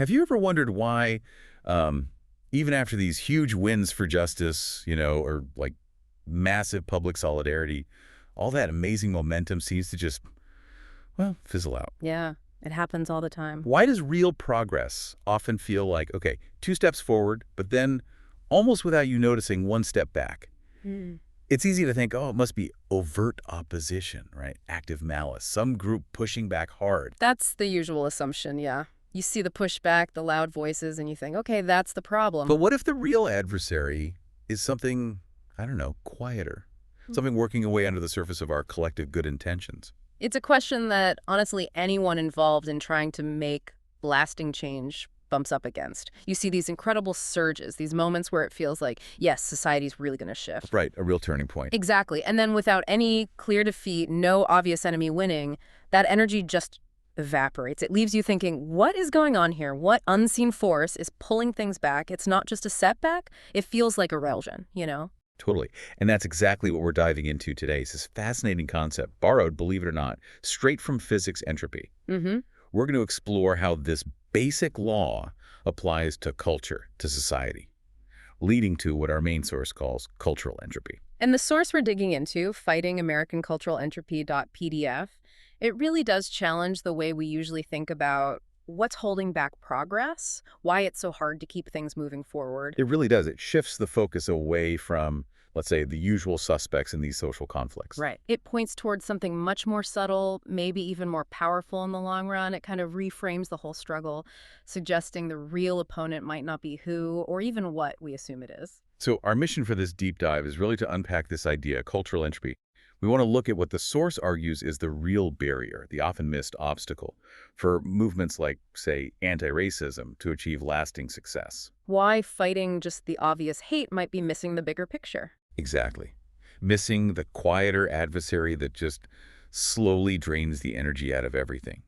Have you ever wondered why, um, even after these huge wins for justice, or like massive public solidarity, all that amazing momentum seems to just, well, fizzle out? Yeah, it happens all the time. Why does real progress often feel like, okay, 2 steps forward, but then almost without you noticing, 1 step back? Mm. It's easy to think, oh, it must be overt opposition, right? Active malice, some group pushing back hard. That's the usual assumption, yeah. You see the pushback, the loud voices, and you think, okay, that's the problem. But what if the real adversary is something, I don't know, quieter? Hmm. Something working away under the surface of our collective good intentions? It's a question that, honestly, anyone involved in trying to make lasting change bumps up against. You see these incredible surges, these moments where it feels like, yes, society's really going to shift. Right, a real turning point. Exactly. And then without any clear defeat, no obvious enemy winning, that energy just evaporates. It leaves you thinking, what is going on here? What unseen force is pulling things back? It's not just a setback. It feels like erosion, you know? Totally. And that's exactly what we're diving into today. It's this fascinating concept, borrowed, believe it or not, straight from physics entropy. Mm-hmm. We're going to explore how this basic law applies to culture, to society, leading to what our main source calls cultural entropy. And the source we're digging into, fightingamericanculturalentropy.pdf, it really does challenge the way we usually think about what's holding back progress, why it's so hard to keep things moving forward. It really does. It shifts the focus away from, let's say, the usual suspects in these social conflicts. Right. It points towards something much more subtle, maybe even more powerful in the long run. It kind of reframes the whole struggle, suggesting the real opponent might not be who or even what we assume it is. So our mission for this deep dive is really to unpack this idea, cultural entropy. We want to look at what the source argues is the real barrier, the often missed obstacle, for movements like, say, anti-racism to achieve lasting success. Why fighting just the obvious hate might be missing the bigger picture. Exactly. Missing the quieter adversary that just slowly drains the energy out of everything.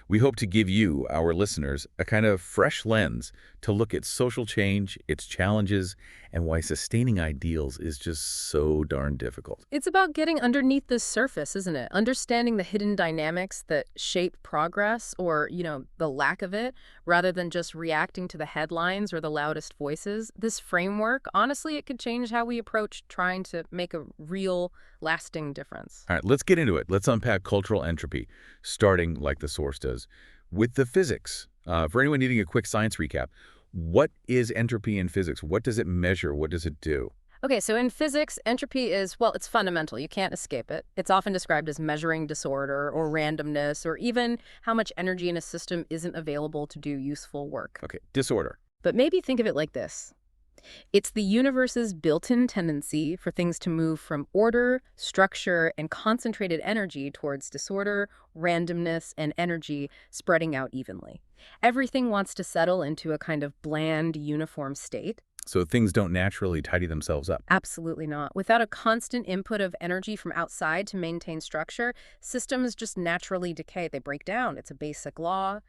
We hope to give you, our listeners, a kind of fresh lens to look at social change, its challenges, and why sustaining ideals is just so darn difficult. It's about getting underneath the surface, isn't it? Understanding the hidden dynamics that shape progress or, the lack of it, rather than just reacting to the headlines or the loudest voices. This framework, honestly, it could change how we approach trying to make a real, lasting difference. All right, let's get into it. Let's unpack cultural entropy, starting like the source does, with the physics. For anyone needing a quick science recap, what is entropy in physics? What does it measure? What does it do? Okay, so in physics, entropy is, well, it's fundamental. You can't escape it. It's often described as measuring disorder or randomness or even how much energy in a system isn't available to do useful work. Okay, disorder. But maybe think of it like this. It's the universe's built-in tendency for things to move from order, structure, and concentrated energy towards disorder, randomness, and energy spreading out evenly. Everything wants to settle into a kind of bland, uniform state. So things don't naturally tidy themselves up. Absolutely not. Without a constant input of energy from outside to maintain structure, systems just naturally decay. They break down. It's a basic law.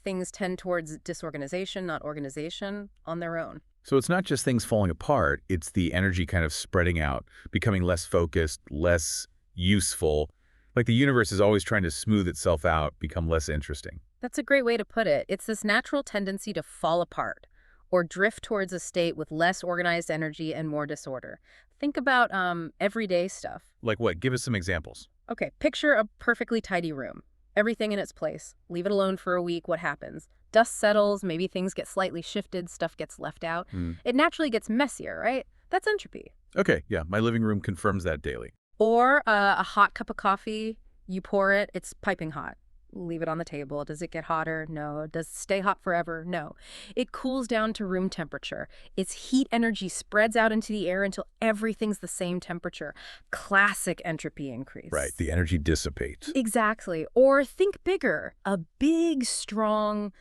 Things tend towards disorganization, not organization, on their own. So it's not just things falling apart, it's the energy kind of spreading out, becoming less focused, less useful. Like the universe is always trying to smooth itself out, become less interesting. That's a great way to put it. It's this natural tendency to fall apart or drift towards a state with less organized energy and more disorder. Think about everyday stuff. Like what? Give us some examples. Okay, picture a perfectly tidy room. Everything in its place. Leave it alone for a week, what happens? Dust settles, maybe things get slightly shifted, stuff gets left out. It naturally gets messier, right? That's entropy. Okay, yeah, my living room confirms that daily. Or a hot cup of coffee, you pour it, it's piping hot. Leave it on the table. Does it get hotter? No. Does it stay hot forever? No. It cools down to room temperature. Its heat energy spreads out into the air until everything's the same temperature. Classic entropy increase. Right, the energy dissipates. Exactly. Or think bigger. A big, strong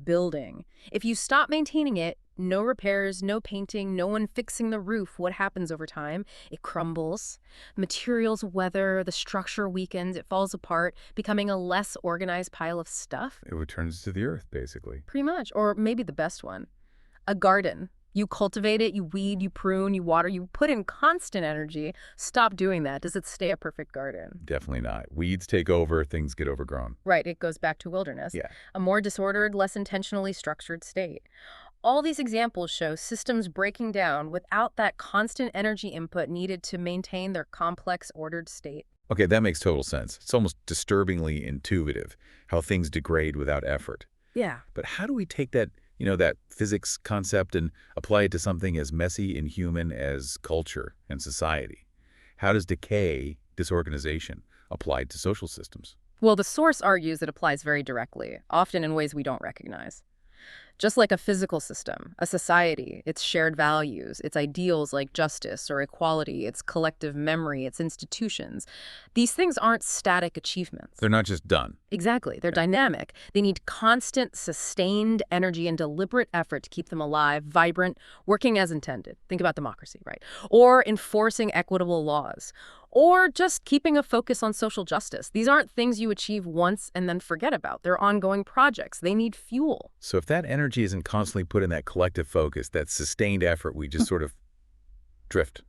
building. If you stop maintaining it, no repairs, no painting, no one fixing the roof, what happens over time? It crumbles. Materials weather, the structure weakens, it falls apart, becoming a less organized pile of stuff. It returns to the earth, basically. Pretty much. Or maybe the best one. A garden. You cultivate it, you weed, you prune, you water, you put in constant energy. Stop doing that. Does it stay a perfect garden? Definitely not. Weeds take over, things get overgrown. Right, it goes back to wilderness, Yeah. a more disordered, less intentionally structured state. All these examples show systems breaking down without that constant energy input needed to maintain their complex, ordered state. Okay, that makes total sense. It's almost disturbingly intuitive how things degrade without effort. Yeah. But how do we take that physics concept and apply it to something as messy and human as culture and society? How does decay, disorganization, apply to social systems? Well, the source argues it applies very directly, often in ways we don't recognize. Just like a physical system, a society, its shared values, its ideals like justice or equality, its collective memory, its institutions, these things aren't static achievements. They're not just done. Exactly. They're dynamic. They need constant, sustained energy and deliberate effort to keep them alive, vibrant, working as intended. Think about democracy, right? Or enforcing equitable laws. Or just keeping a focus on social justice. These aren't things you achieve once and then forget about. They're ongoing projects. They need fuel. So if that energy isn't constantly put in that collective focus, that sustained effort, we just sort of drift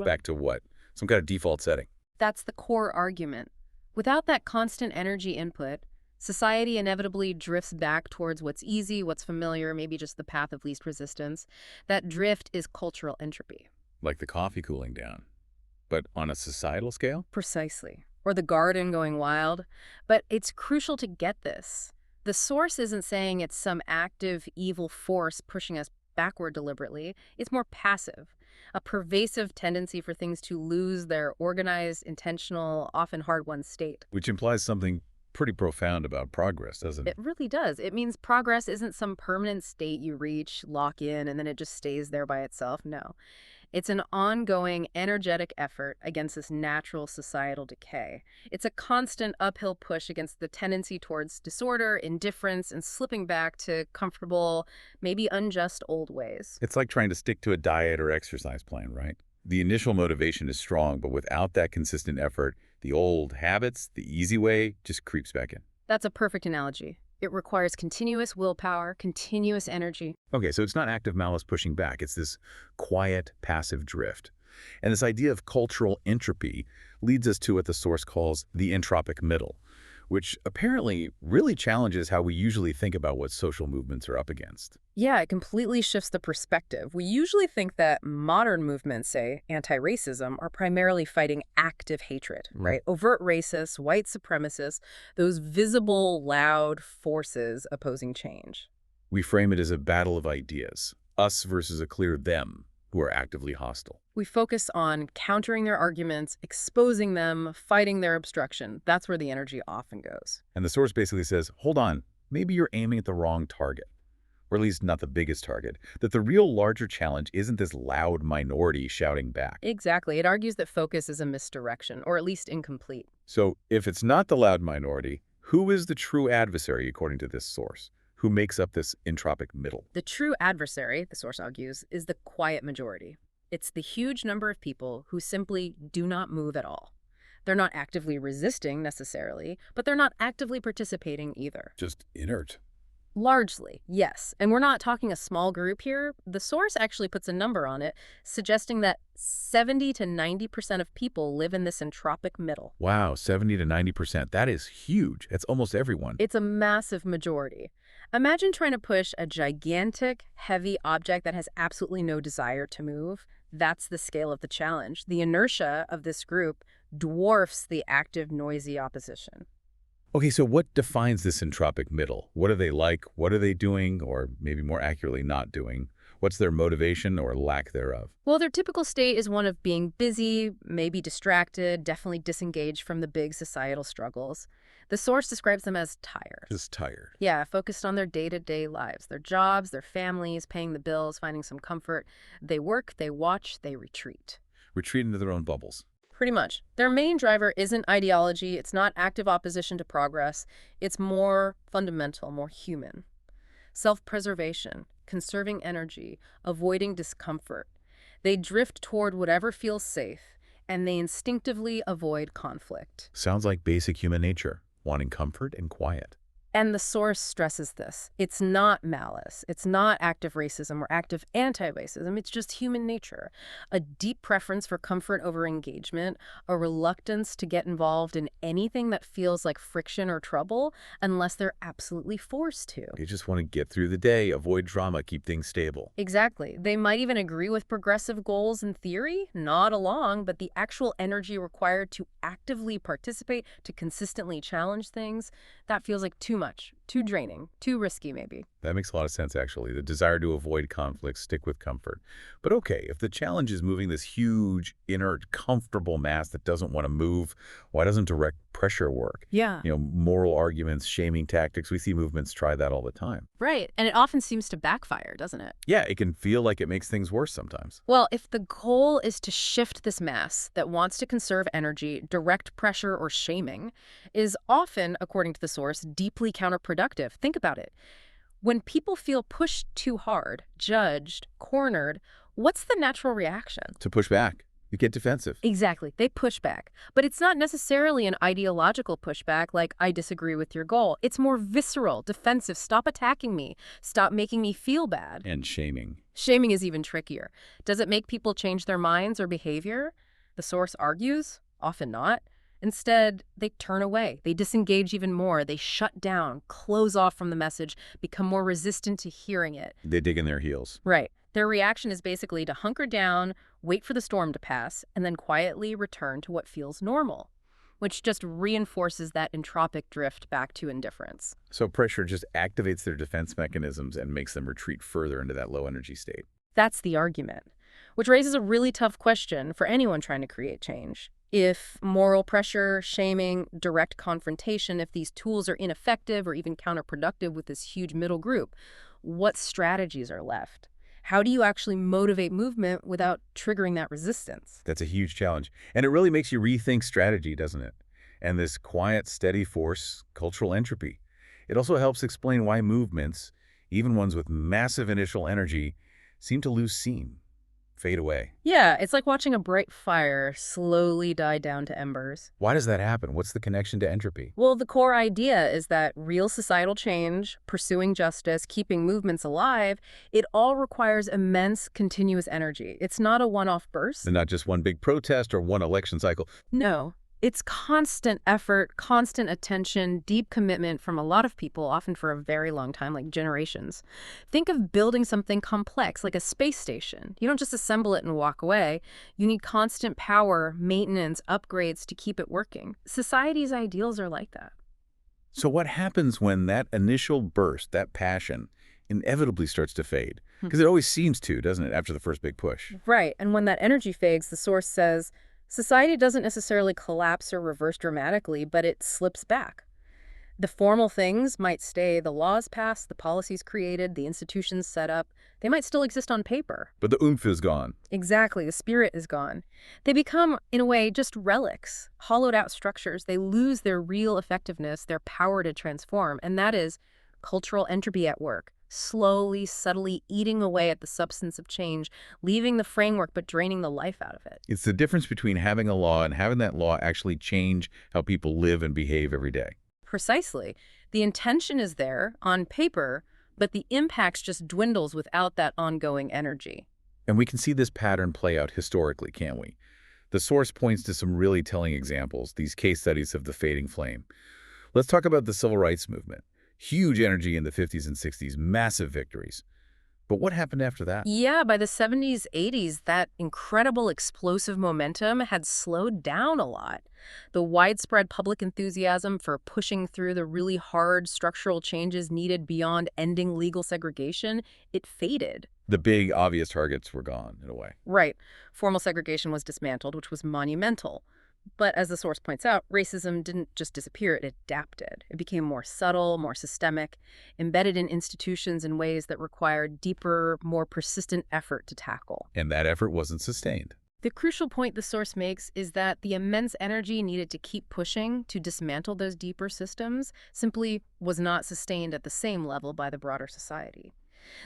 back to what? Some kind of default setting. That's the core argument. Without that constant energy input, society inevitably drifts back towards what's easy, what's familiar, maybe just the path of least resistance. That drift is cultural entropy. Like the coffee cooling down. But on a societal scale? Precisely. Or the garden going wild. But it's crucial to get this. The source isn't saying it's some active, evil force pushing us backward deliberately. It's more passive. A pervasive tendency for things to lose their organized, intentional, often hard-won state. Which implies something pretty profound about progress, doesn't It it? really does. It means progress isn't some permanent state you reach, lock in, and then it just stays there by itself. No. It's an ongoing, energetic effort against this natural societal decay. It's a constant uphill push against the tendency towards disorder, indifference, and slipping back to comfortable, maybe unjust old ways. It's like trying to stick to a diet or exercise plan, right? The initial motivation is strong, but without that consistent effort, the old habits, the easy way, just creeps back in. That's a perfect analogy. It requires continuous willpower, continuous energy. Okay, so it's not active malice pushing back. It's this quiet, passive drift. And this idea of cultural entropy leads us to what the source calls the entropic middle, which apparently really challenges how we usually think about what social movements are up against. Yeah, it completely shifts the perspective. We usually think that modern movements, say anti-racism, are primarily fighting active hatred, right? Overt racists, white supremacists, those visible, loud forces opposing change. We frame it as a battle of ideas, us versus a clear them who are actively hostile. We focus on countering their arguments, exposing them, fighting their obstruction. That's where the energy often goes. And the source basically says, hold on, maybe you're aiming at the wrong target. Or at least not the biggest target, that the real larger challenge isn't this loud minority shouting back. Exactly. It argues that focus is a misdirection, or at least incomplete. So if it's not the loud minority, who is the true adversary according to this source? Who makes up this entropic middle? The true adversary, the source argues, is the quiet majority. It's the huge number of people who simply do not move at all. They're not actively resisting necessarily, but they're not actively participating either. Just inert. Largely, yes. And we're not talking a small group here. The source actually puts a number on it, suggesting that 70 to 90% of people live in this entropic middle. Wow, 70 to 90%. That is huge. That's almost everyone. It's a massive majority. Imagine trying to push a gigantic, heavy object that has absolutely no desire to move. That's the scale of the challenge. The inertia of this group dwarfs the active, noisy opposition. Okay, so what defines this entropic middle? What are they like? What are they doing? Or maybe more accurately, not doing? What's their motivation or lack thereof? Well, their typical state is one of being busy, maybe distracted, definitely disengaged from the big societal struggles. The source describes them as tired. Just tired. Yeah, focused on their day-to-day lives, their jobs, their families, paying the bills, finding some comfort. They work, they watch, they retreat. Retreat into their own bubbles. Pretty much. Their main driver isn't ideology. It's not active opposition to progress. It's more fundamental, more human. Self-preservation, conserving energy, avoiding discomfort. They drift toward whatever feels safe, and they instinctively avoid conflict. Sounds like basic human nature, wanting comfort and quiet. And the source stresses this. It's not malice. It's not active racism or active anti-racism. It's just human nature. A deep preference for comfort over engagement, a reluctance to get involved in anything that feels like friction or trouble unless they're absolutely forced to. They just want to get through the day, avoid drama, keep things stable. Exactly. They might even agree with progressive goals in theory, nod along, but the actual energy required to actively participate, to consistently challenge things, that feels like too much, too draining, too risky maybe. That makes a lot of sense, actually. The desire to avoid conflict, stick with comfort. But okay, if the challenge is moving this huge, inert, comfortable mass that doesn't want to move, why doesn't direct pressure work? Yeah. Moral arguments, shaming tactics, we see movements try that all the time. Right. And it often seems to backfire, doesn't it? Yeah, it can feel like it makes things worse sometimes. Well, if the goal is to shift this mass that wants to conserve energy, direct pressure or shaming is often, according to the source, deeply counterproductive. Think about it. When people feel pushed too hard, judged, cornered, what's the natural reaction? To push back, you get defensive. Exactly. They push back. But it's not necessarily an ideological pushback like, I disagree with your goal. It's more visceral, defensive. Stop attacking me. Stop making me feel bad. And shaming. Shaming is even trickier. Does it make people change their minds or behavior? The source argues, often not. Instead, they turn away. They disengage even more. They shut down, close off from the message, become more resistant to hearing it. They dig in their heels. Right. Their reaction is basically to hunker down, wait for the storm to pass, and then quietly return to what feels normal, which just reinforces that entropic drift back to indifference. So pressure just activates their defense mechanisms and makes them retreat further into that low energy state. That's the argument, which raises a really tough question for anyone trying to create change. If moral pressure, shaming, direct confrontation, if these tools are ineffective or even counterproductive with this huge middle group, what strategies are left? How do you actually motivate movement without triggering that resistance? That's a huge challenge. And it really makes you rethink strategy, doesn't it? And this quiet, steady force, cultural entropy. It also helps explain why movements, even ones with massive initial energy, seem to lose steam, fade away. Yeah, it's like watching a bright fire slowly die down to embers. Why does that happen? What's the connection to entropy? Well, the core idea is that real societal change, pursuing justice, keeping movements alive, it all requires immense continuous energy. It's not a one-off burst. And not just one big protest or one election cycle. No. It's constant effort, constant attention, deep commitment from a lot of people, often for a very long time, like generations. Think of building something complex, like a space station. You don't just assemble it and walk away. You need constant power, maintenance, upgrades to keep it working. Society's ideals are like that. So what happens when that initial burst, that passion, inevitably starts to fade? Because it always seems to, doesn't it, after the first big push? Right, and when that energy fades, the source says, society doesn't necessarily collapse or reverse dramatically, but it slips back. The formal things might stay, the laws passed, the policies created, the institutions set up. They might still exist on paper. But the oomph is gone. Exactly, the spirit is gone. They become, in a way, just relics, hollowed out structures. They lose their real effectiveness, their power to transform, and that is cultural entropy at work. Slowly, subtly eating away at the substance of change, leaving the framework but draining the life out of it. It's the difference between having a law and having that law actually change how people live and behave every day. Precisely. The intention is there, on paper, but the impact just dwindles without that ongoing energy. And we can see this pattern play out historically, can't we? The source points to some really telling examples, these case studies of the fading flame. Let's talk about the civil rights movement. Huge energy in the 50s and 60s, massive victories. But what happened after that? Yeah, by the 70s, 80s, that incredible explosive momentum had slowed down a lot. The widespread public enthusiasm for pushing through the really hard structural changes needed beyond ending legal segregation, it faded. The big, obvious targets were gone, in a way. Right. Formal segregation was dismantled, which was monumental. But as the source points out, racism didn't just disappear, it adapted. It became more subtle, more systemic, embedded in institutions in ways that required deeper, more persistent effort to tackle. And that effort wasn't sustained. The crucial point the source makes is that the immense energy needed to keep pushing to dismantle those deeper systems simply was not sustained at the same level by the broader society.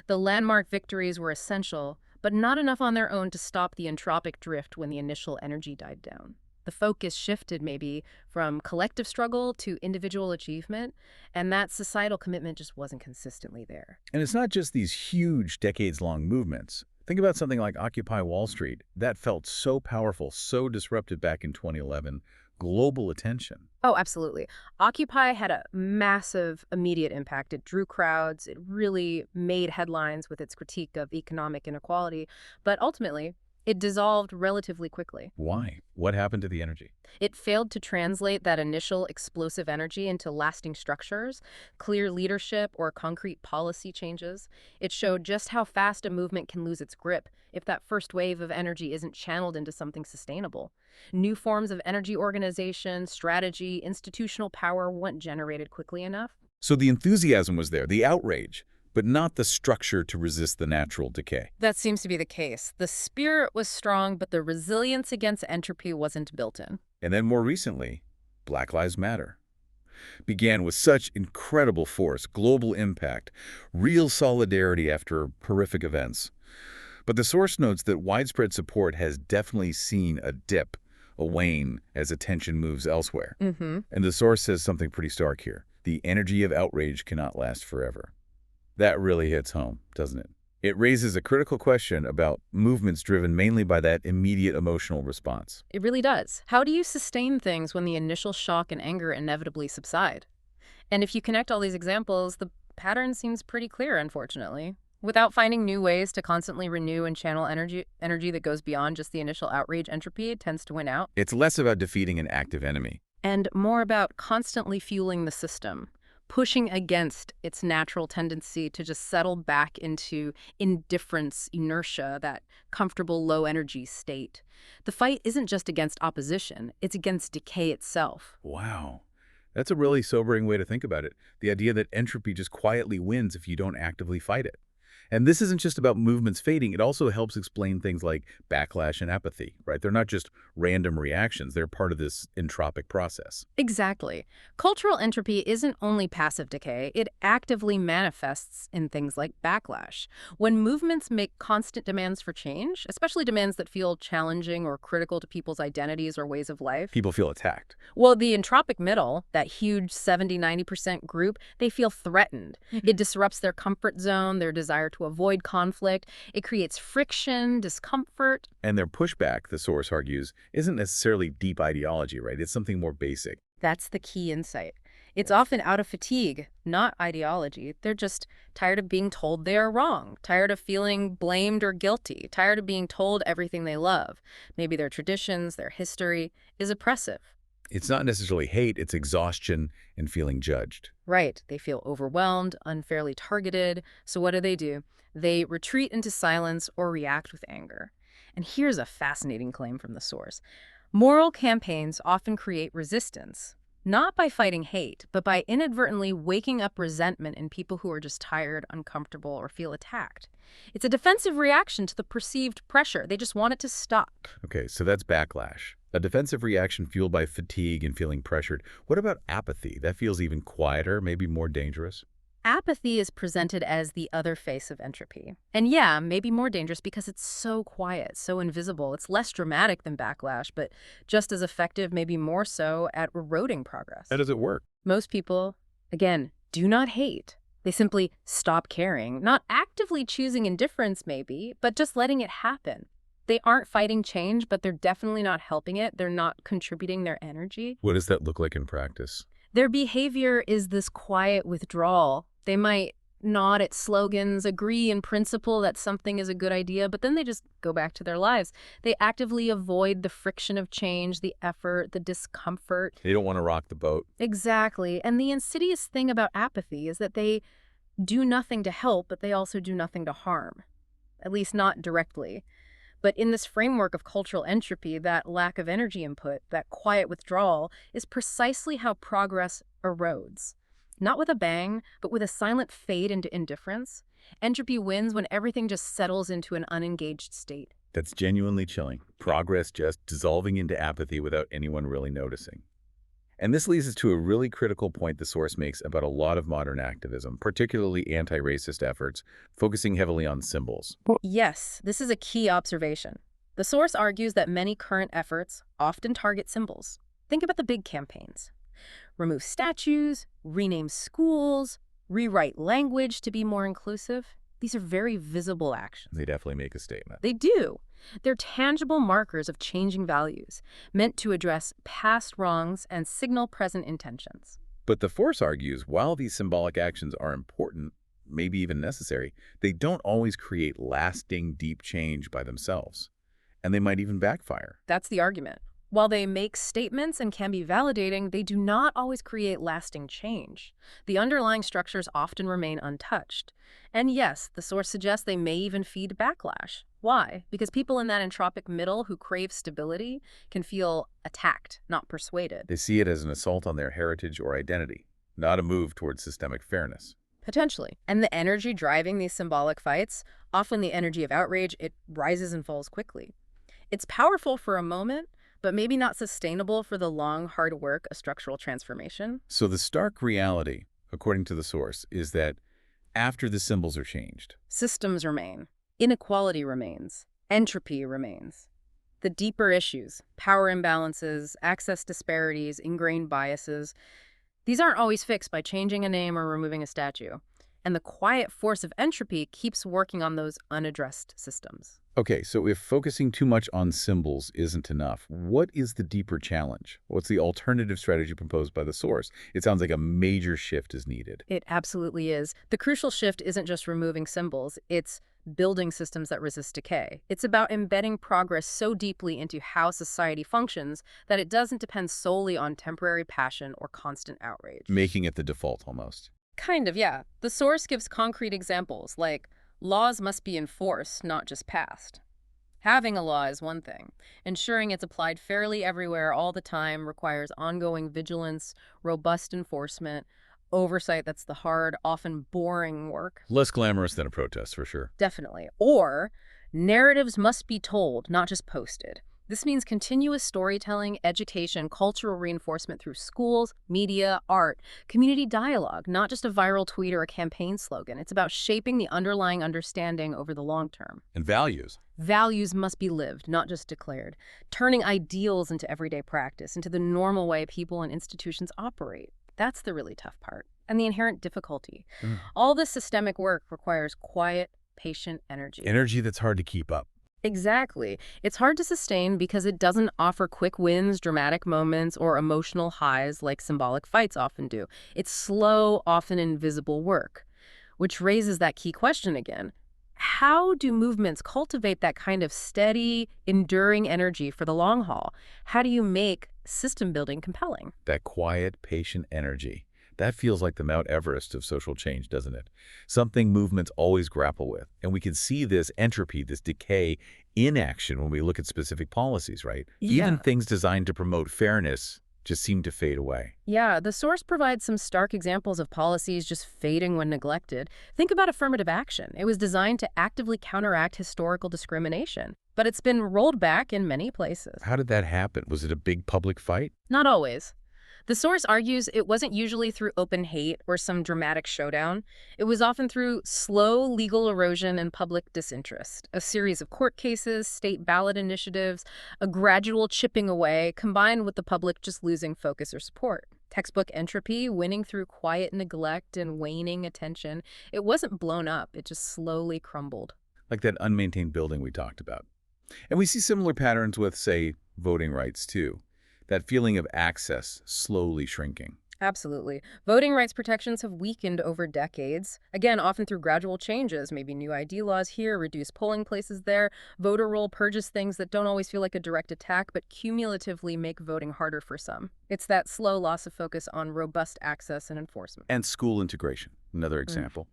The landmark victories were essential, but not enough on their own to stop the entropic drift when the initial energy died down. The focus shifted maybe from collective struggle to individual achievement, and that societal commitment just wasn't consistently there. And it's not just these huge decades-long movements. Think about something like Occupy Wall Street. That felt so powerful, so disruptive back in 2011. Global attention. Oh, absolutely. Occupy had a massive immediate impact. It drew crowds. It really made headlines with its critique of economic inequality. But ultimately, it dissolved relatively quickly. Why? What happened to the energy? It failed to translate that initial explosive energy into lasting structures, clear leadership, or concrete policy changes. It showed just how fast a movement can lose its grip if that first wave of energy isn't channeled into something sustainable. New forms of energy organization, strategy, institutional power weren't generated quickly enough. So the enthusiasm was there, the outrage, but not the structure to resist the natural decay. That seems to be the case. The spirit was strong, but the resilience against entropy wasn't built in. And then more recently, Black Lives Matter began with such incredible force, global impact, real solidarity after horrific events. But the source notes that widespread support has definitely seen a dip, a wane, as attention moves elsewhere. Mm-hmm. And the source says something pretty stark here. The energy of outrage cannot last forever. That really hits home, doesn't it? It raises a critical question about movements driven mainly by that immediate emotional response. It really does. How do you sustain things when the initial shock and anger inevitably subside? And if you connect all these examples, the pattern seems pretty clear, unfortunately. Without finding new ways to constantly renew and channel energy that goes beyond just the initial outrage, entropy tends to win out. It's less about defeating an active enemy. And more about constantly fueling the system, pushing against its natural tendency to just settle back into indifference, inertia, that comfortable low-energy state. The fight isn't just against opposition, it's against decay itself. Wow. That's a really sobering way to think about it. The idea that entropy just quietly wins if you don't actively fight it. And this isn't just about movements fading. It also helps explain things like backlash and apathy, right? They're not just random reactions. They're part of this entropic process. Exactly. Cultural entropy isn't only passive decay, it actively manifests in things like backlash. When movements make constant demands for change, especially demands that feel challenging or critical to people's identities or ways of life, People feel attacked. well, the entropic middle, that huge 70–90% group, they feel threatened. It disrupts their comfort zone, their desire to avoid conflict. It creates friction, discomfort. And their pushback, the source argues, isn't necessarily deep ideology, right? It's something more basic. That's the key insight. It's often out of fatigue, not ideology. They're just tired of being told they are wrong, tired of feeling blamed or guilty, tired of being told everything they love. Maybe their traditions, their history is oppressive. It's not necessarily hate, it's exhaustion and feeling judged. Right. They feel overwhelmed, unfairly targeted. So what do? They retreat into silence or react with anger. And here's a fascinating claim from the source. Moral campaigns often create resistance, not by fighting hate, but by inadvertently waking up resentment in people who are just tired, uncomfortable, or feel attacked. It's a defensive reaction to the perceived pressure. They just want it to stop. Okay, so that's backlash. A defensive reaction fueled by fatigue and feeling pressured. What about apathy? That feels even quieter, maybe more dangerous. Apathy is presented as the other face of entropy. And yeah, maybe more dangerous because it's so quiet, so invisible. It's less dramatic than backlash, but just as effective, maybe more so, at eroding progress. How does it work? Most people, again, do not hate. They simply stop caring, not actively choosing indifference maybe, but just letting it happen. They aren't fighting change, but they're definitely not helping it. They're not contributing their energy. What does that look like in practice? Their behavior is this quiet withdrawal. They might nod at slogans, agree in principle that something is a good idea, but then they just go back to their lives. They actively avoid the friction of change, the effort, the discomfort. They don't want to rock the boat. Exactly. And the insidious thing about apathy is that they do nothing to help, but they also do nothing to harm, at least not directly. But in this framework of cultural entropy, that lack of energy input, that quiet withdrawal, is precisely how progress erodes. Not with a bang, but with a silent fade into indifference. Entropy wins when everything just settles into an unengaged state. That's genuinely chilling. Progress just dissolving into apathy without anyone really noticing. And this leads us to a really critical point the source makes about a lot of modern activism, particularly anti-racist efforts, focusing heavily on symbols. Yes, this is a key observation. The source argues that many current efforts often target symbols. Think about the big campaigns. Remove statues, rename schools, rewrite language to be more inclusive. These are very visible actions. They definitely make a statement. They do. They're tangible markers of changing values, meant to address past wrongs and signal present intentions. But the Force argues while these symbolic actions are important, maybe even necessary, they don't always create lasting, deep change by themselves. And they might even backfire. That's the argument. While they make statements and can be validating, they do not always create lasting change. The underlying structures often remain untouched. And yes, the source suggests they may even feed backlash. Why? Because people in that entropic middle who crave stability can feel attacked, not persuaded. They see it as an assault on their heritage or identity, not a move towards systemic fairness. Potentially. And the energy driving these symbolic fights, often the energy of outrage, it rises and falls quickly. It's powerful for a moment, but maybe not sustainable for the long, hard work of structural transformation. So the stark reality, according to the source, is that after the symbols are changed, Systems remain. Inequality remains. Entropy remains. The deeper issues, power imbalances, access disparities, ingrained biases, these aren't always fixed by changing a name or removing a statue. And the quiet force of entropy keeps working on those unaddressed systems. okay, so if focusing too much on symbols isn't enough, what is the deeper challenge? What's the alternative strategy proposed by the source? It sounds like a major shift is needed. It absolutely is. The crucial shift isn't just removing symbols, it's building systems that resist decay. It's about embedding progress so deeply into how society functions that it doesn't depend solely on temporary passion or constant outrage. Making it the default almost. Kind of, yeah. The source gives concrete examples, like laws must be enforced, not just passed. Having a law is one thing. Ensuring it's applied fairly everywhere all the time requires ongoing vigilance, robust enforcement, oversight that's the hard, often boring work. Less glamorous than a protest, for sure. Definitely. Or narratives must be told, not just posted. This means continuous storytelling, education, cultural reinforcement through schools, media, art, community dialogue, not just a viral tweet or a campaign slogan. It's about shaping the underlying understanding over the long term. And values. Values must be lived, not just declared, turning ideals into everyday practice, into the normal way people and institutions operate. That's the really tough part, and the inherent difficulty. All this systemic work requires quiet, patient energy. Energy that's hard to keep up. Exactly. It's hard to sustain because it doesn't offer quick wins, dramatic moments, or emotional highs like symbolic fights often do. It's slow, often invisible work, which raises that key question again. How do movements cultivate that kind of steady, enduring energy for the long haul? How do you make system building compelling? That quiet, patient energy. That feels like the Mount Everest of social change, doesn't it? Something movements always grapple with. And we can see this entropy, this decay, in action when we look at specific policies, right? Yeah. Even things designed to promote fairness just seem to fade away. Yeah, the source provides some stark examples of policies just fading when neglected. Think about affirmative action. It was designed to actively counteract historical discrimination, but it's been rolled back in many places. How did that happen? Was it a big public fight? Not always. The source argues it wasn't usually through open hate or some dramatic showdown. It was often through slow legal erosion and public disinterest, a series of court cases, state ballot initiatives, a gradual chipping away, combined with the public just losing focus or support. Textbook entropy, winning through quiet neglect and waning attention. It wasn't blown up, it just slowly crumbled. Like that unmaintained building we talked about. And we see similar patterns with, say, voting rights, too. That feeling of access slowly shrinking. Absolutely. Voting rights protections have weakened over decades. Again, often through gradual changes, maybe new ID laws here, reduced polling places there. Voter roll purges things that don't always feel like a direct attack, but cumulatively make voting harder for some. It's that slow loss of focus on robust access and enforcement. And school integration, another example.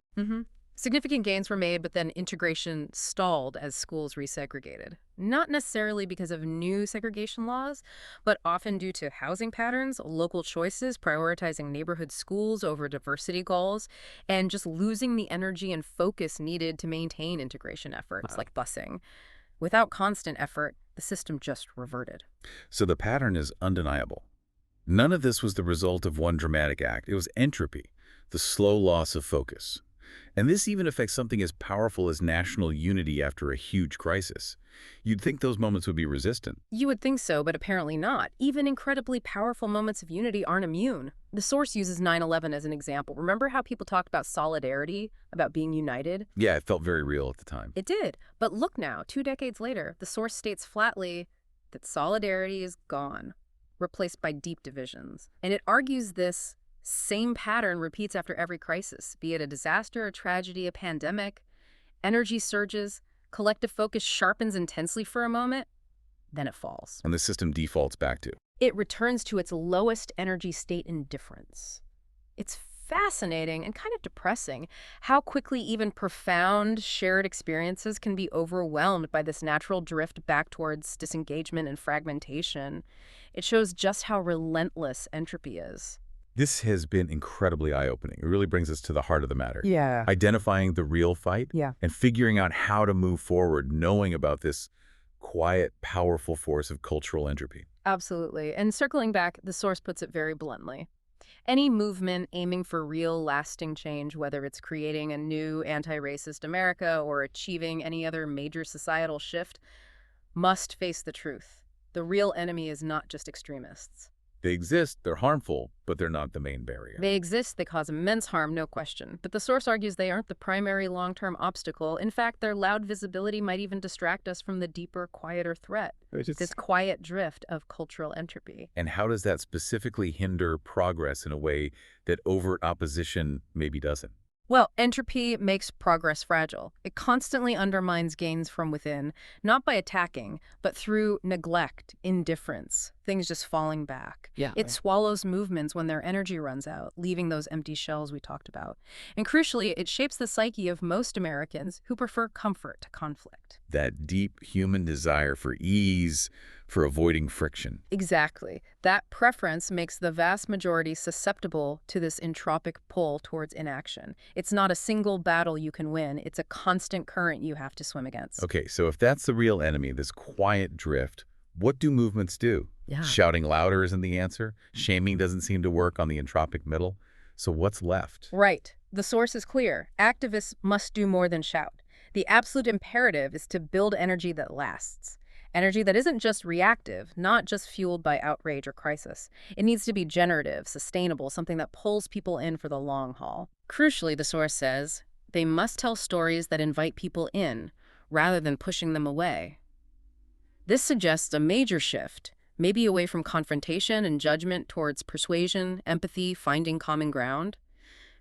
Significant gains were made, but then integration stalled as schools resegregated. Not necessarily because of new segregation laws, but often due to housing patterns, local choices, prioritizing neighborhood schools over diversity goals, and just losing the energy and focus needed to maintain integration efforts like busing. Without constant effort, the system just reverted. So the pattern is undeniable. None of this was the result of one dramatic act. It was entropy, the slow loss of focus. And this even affects something as powerful as national unity after a huge crisis. You'd think those moments would be resistant. You would think so, but apparently not. Even incredibly powerful moments of unity aren't immune. The source uses 9/11 as an example. Remember how people talked about solidarity, about being united? Yeah, it felt very real at the time. It did. But look now, 2 decades later, the source states flatly that solidarity is gone, replaced by deep divisions. And it argues this same pattern repeats after every crisis, be it a disaster, a tragedy, a pandemic. Energy surges, collective focus sharpens intensely for a moment, then it falls. And the system defaults back to. It returns to its lowest energy state, indifference. It's fascinating and kind of depressing how quickly even profound shared experiences can be overwhelmed by this natural drift back towards disengagement and fragmentation. It shows just how relentless entropy is. This has been incredibly eye-opening. It really brings us to the heart of the matter. Yeah. Identifying the real fight Yeah. and figuring out how to move forward, knowing about this quiet, powerful force of cultural entropy. Absolutely. And circling back, the source puts it very bluntly. Any movement aiming for real, lasting change, whether it's creating a new anti-racist America or achieving any other major societal shift, must face the truth. The real enemy is not just extremists. They exist, they're harmful, but they're not the main barrier. They exist, they cause immense harm, no question. But the source argues they aren't the primary long-term obstacle. In fact, their loud visibility might even distract us from the deeper, quieter threat. This quiet drift of cultural entropy. And how does that specifically hinder progress in a way that overt opposition maybe doesn't? Well, entropy makes progress fragile. It constantly undermines gains from within, not by attacking, but through neglect, indifference, things just falling back. Yeah. It swallows movements when their energy runs out, leaving those empty shells we talked about. And crucially, it shapes the psyche of most Americans who prefer comfort to conflict. That deep human desire for ease, for avoiding friction. Exactly. That preference makes the vast majority susceptible to this entropic pull towards inaction. It's not a single battle you can win. It's a constant current you have to swim against. Okay, so if that's the real enemy, this quiet drift, what do movements do? Yeah. Shouting louder isn't the answer. Shaming doesn't seem to work on the entropic middle. So what's left? Right. The source is clear. Activists must do more than shout. The absolute imperative is to build energy that lasts. Energy that isn't just reactive, not just fueled by outrage or crisis. It needs to be generative, sustainable, something that pulls people in for the long haul. Crucially, the source says, they must tell stories that invite people in, rather than pushing them away. This suggests a major shift, maybe away from confrontation and judgment towards persuasion, empathy, finding common ground,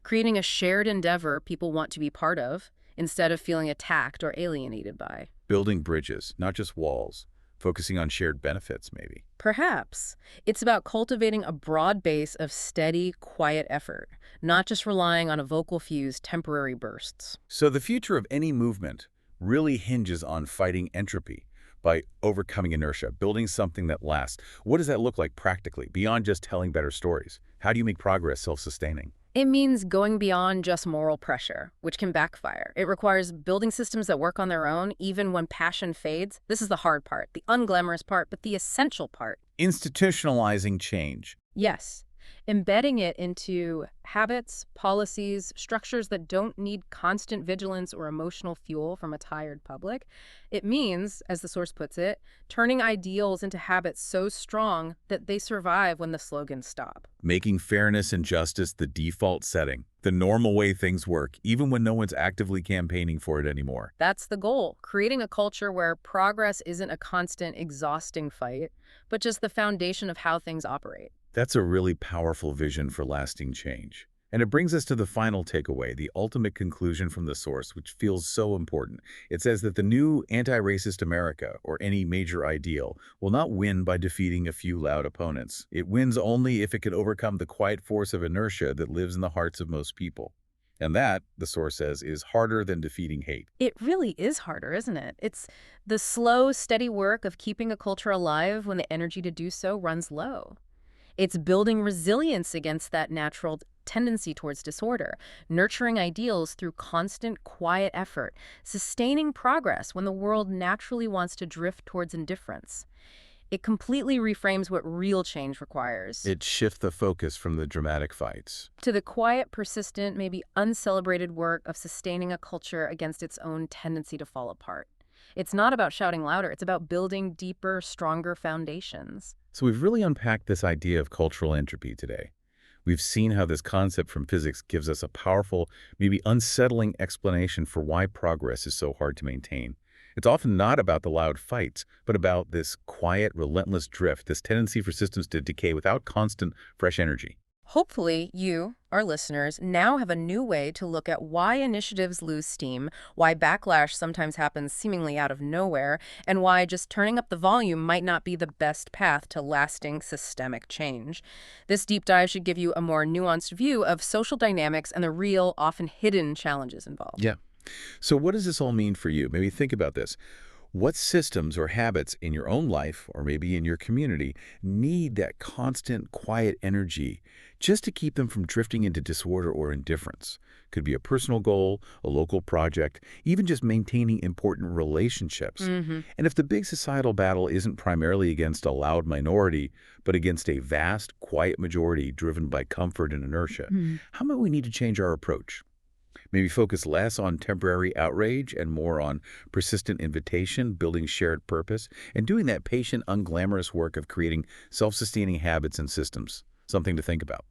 creating a shared endeavor people want to be part of, instead of feeling attacked or alienated by. Building bridges, not just walls. Focusing on shared benefits, maybe. Perhaps. It's about cultivating a broad base of steady, quiet effort, not just relying on a vocal few's temporary bursts. So the future of any movement really hinges on fighting entropy by overcoming inertia, building something that lasts. What does that look like practically, beyond just telling better stories? How do you make progress self-sustaining? It means going beyond just moral pressure, which can backfire. It requires building systems that work on their own, even when passion fades. This is the hard part, the unglamorous part, but the essential part. Institutionalizing change. Yes. Embedding it into habits, policies, structures that don't need constant vigilance or emotional fuel from a tired public. It means, as the source puts it, turning ideals into habits so strong that they survive when the slogans stop. Making fairness and justice the default setting, the normal way things work, even when no one's actively campaigning for it anymore. That's the goal, creating a culture where progress isn't a constant, exhausting fight, but just the foundation of how things operate. That's a really powerful vision for lasting change. And it brings us to the final takeaway, the ultimate conclusion from the source, which feels so important. It says that the new anti-racist America, or any major ideal, will not win by defeating a few loud opponents. It wins only if it can overcome the quiet force of inertia that lives in the hearts of most people. And that, the source says, is harder than defeating hate. It really is harder, isn't it? It's the slow, steady work of keeping a culture alive when the energy to do so runs low. It's building resilience against that natural tendency towards disorder, nurturing ideals through constant, quiet effort, sustaining progress when the world naturally wants to drift towards indifference. It completely reframes what real change requires. It shifts the focus from the dramatic fights. To the quiet, persistent, maybe uncelebrated work of sustaining a culture against its own tendency to fall apart. It's not about shouting louder, it's about building deeper, stronger foundations. So we've really unpacked this idea of cultural entropy today. We've seen how this concept from physics gives us a powerful, maybe unsettling explanation for why progress is so hard to maintain. It's often not about the loud fights, but about this quiet, relentless drift, this tendency for systems to decay without constant, fresh energy. Hopefully, you, our listeners, now have a new way to look at why initiatives lose steam, why backlash sometimes happens seemingly out of nowhere, and why just turning up the volume might not be the best path to lasting systemic change. This deep dive should give you a more nuanced view of social dynamics and the real, often hidden challenges involved. Yeah. So what does this all mean for you? Maybe think about this. What systems or habits in your own life, or maybe in your community, need that constant, quiet energy just to keep them from drifting into disorder or indifference? Could be a personal goal, a local project, even just maintaining important relationships. Mm-hmm. And if the big societal battle isn't primarily against a loud minority, but against a vast, quiet majority driven by comfort and inertia, how might we need to change our approach? Maybe focus less on temporary outrage and more on persistent invitation, building shared purpose, and doing that patient, unglamorous work of creating self-sustaining habits and systems. Something to think about.